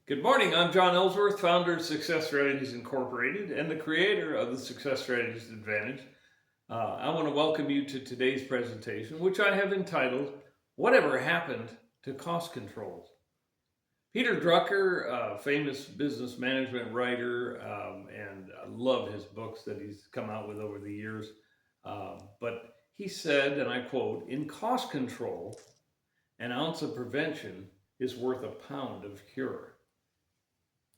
Good morning. I'm John Ellsworth, founder of Success Strategies Incorporated and the creator of the Success Strategies Advantage. I want to welcome you to today's presentation, which I have entitled, Whatever Happened to Cost Controls? Peter Drucker, a famous business management writer, and I love his books that he's come out with over the years. But he said, and I quote, "In cost control, an ounce of prevention is worth a pound of cure."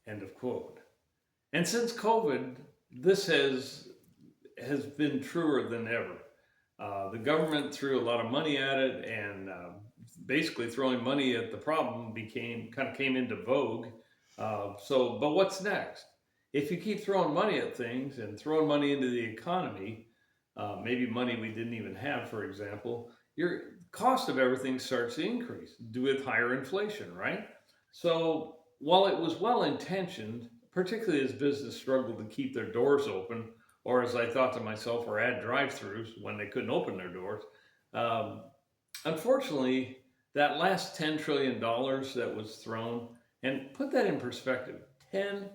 End of quote. And since COVID, this has been truer than ever. The government threw a lot of money at it, and basically throwing money at the problem came into vogue. But what's next? If you keep throwing money at things and throwing money into the economy, maybe money we didn't even have, for example, your cost of everything starts to increase due with higher inflation, right? So while it was well intentioned, particularly as business struggled to keep their doors open, or as I thought to myself, or add drive-throughs when they couldn't open their doors, um, unfortunately, that last $10 trillion that was thrown, and put that in perspective, $10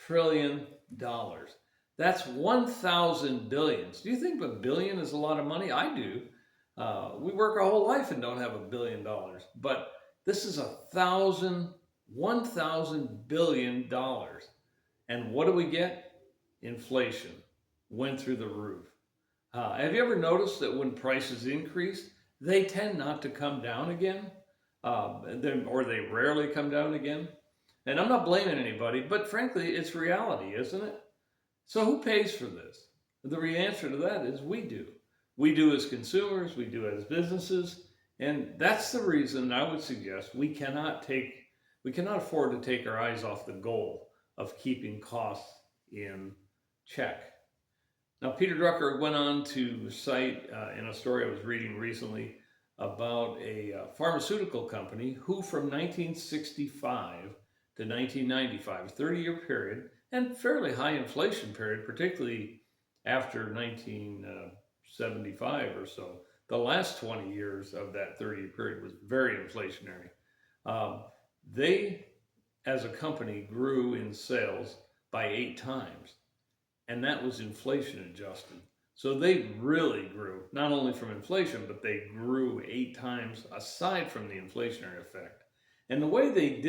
trillion. That's 1,000 billions. Do you think a billion is a lot of money? I do. We work our whole life and don't have $1 billion, but this is 1,000 billion dollars. And what do we get? Inflation went through the roof. Have you ever noticed that when prices increase, they tend not to come down again? Or they rarely come down again? And I'm not blaming anybody, but frankly, it's reality, isn't it? So who pays for this? The answer to that is we do. We do as consumers, we do as businesses, and that's the reason I would suggest we cannot afford to take our eyes off the goal of keeping costs in check. Now, Peter Drucker went on to cite in a story I was reading recently about a pharmaceutical company who from 1965 to 1995, a 30-year period, and fairly high inflation period, particularly after 1975 or so. The last 20 years of that 30-year period was very inflationary. They, as a company, grew in sales by 8 times, and that was inflation adjusted. So they really grew, not only from inflation, but they grew 8 times aside from the inflationary effect. And the way they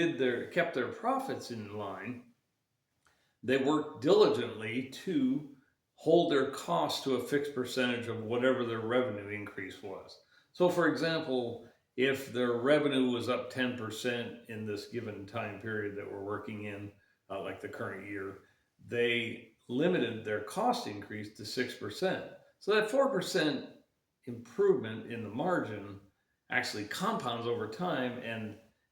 kept their profits in line, they worked diligently to hold their costs to a fixed percentage of whatever their revenue increase was. So for example, if their revenue was up 10% in this given time period that we're working in, like the current year, they limited their cost increase to 6%. So that 4% improvement in the margin actually compounds over time,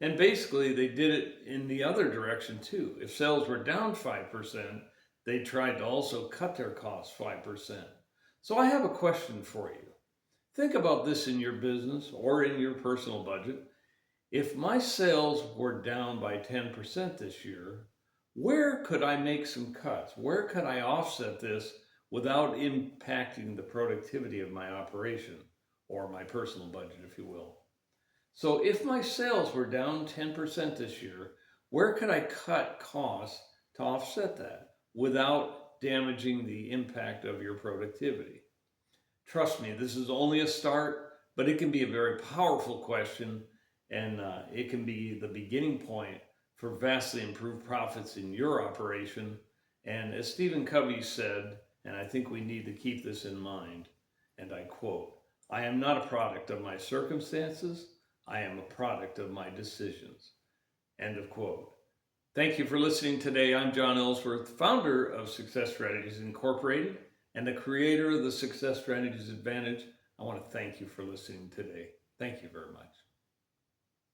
and basically they did it in the other direction too. If sales were down 5%, they tried to also cut their costs 5%. So I have a question for you. Think about this in your business or in your personal budget. If my sales were down by 10% this year, where could I make some cuts? Where could I offset this without impacting the productivity of my operation or my personal budget, if you will? So if my sales were down 10% this year, where could I cut costs to offset that without damaging the impact of your productivity? Trust me, this is only a start, but it can be a very powerful question, and it can be the beginning point for vastly improved profits in your operation. And as Stephen Covey said, and I think we need to keep this in mind, and I quote, "I am not a product of my circumstances, I am a product of my decisions." End of quote. Thank you for listening today. I'm John Ellsworth, founder of Success Strategies Incorporated and the creator of the Success Strategies Advantage. I want to thank you for listening today. Thank you very much.